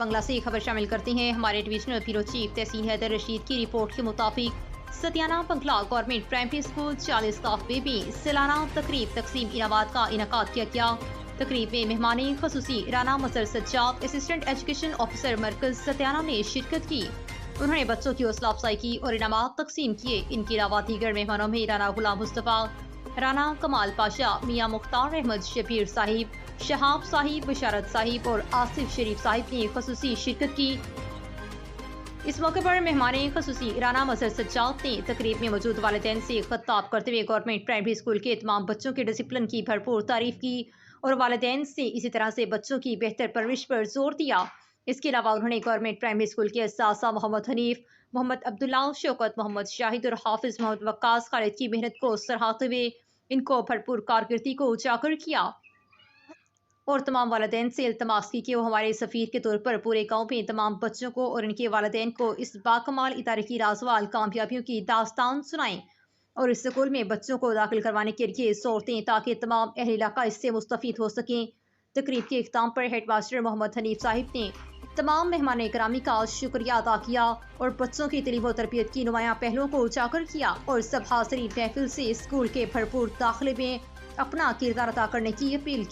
بنگلہ سے خبر شامل کرتے ہیں۔ ہمارے ڈویژنل بیورو چیف تحسین حیدر رشید کی رپورٹ کے مطابق ستیانہ بنگلہ گورنمنٹ پرائمری اسکول 40 قافلے میں سالانہ تقریب تقسیم انعامات کا انعقاد کیا گیا۔ تقریب میں مہمان خصوصی رانا مظہر سجاد اسسٹنٹ ایجوکیشن آفیسر مرکز ستیانہ نے شرکت کی۔ انہوں نے بچوں کی حوصلہ افزائی کی اور انعامات تقسیم کیے۔ ان کے علاوہ دیگر مہمانوں میں رانا غلام مصطفیٰ، رانا کمال پاشا، میاں مختار احمد شبیر صاحب، شہاب صاحب، بشارت صاحب اور آصف شریف صاحب نے خصوصی شرکت کی۔ اس موقع پر مہمان خصوصی رانا مظہر سجاد نے تقریب میں موجود والدین سے خطاب کرتے ہوئے گورنمنٹ پرائمری اسکول کے تمام بچوں کے ڈسپلن کی بھرپور تعریف کی اور والدین سے اسی طرح سے بچوں کی بہتر پرورش پر زور دیا۔ اس کے علاوہ انہوں نے گورنمنٹ پرائمری اسکول کے اساتذہ محمد حنیف، محمد عبداللہ، شوکت محمد شاہد اور حافظ محمد وقاص خالد کی محنت کو سراہتے ہوئے ان کو بھرپور کارکردگی کو اجاگر کیا اور تمام والدین سے التماس کی کہ وہ ہمارے سفیر کے طور پر پورے گاؤں میں تمام بچوں کو اور ان کے والدین کو اس باکمال ادارے کی رازوال کامیابیوں کی داستان سنائیں اور اس اسکول میں بچوں کو داخل کروانے کے لیے زور دیں تاکہ تمام اہل علاقہ اس سے مستفید ہو سکیں۔ تقریب کے اختتام پر ہیڈ ماسٹر محمد حنیف صاحب نے تمام مہمان گرامی کا شکریہ ادا کیا اور بچوں کی تعلیم و تربیت کی نمایاں پہلوؤں کو اجاگر کیا اور سب حاضرین محفل سے اسکول کے بھرپور داخلے میں اپنا کردار ادا کرنے کی اپیل کی۔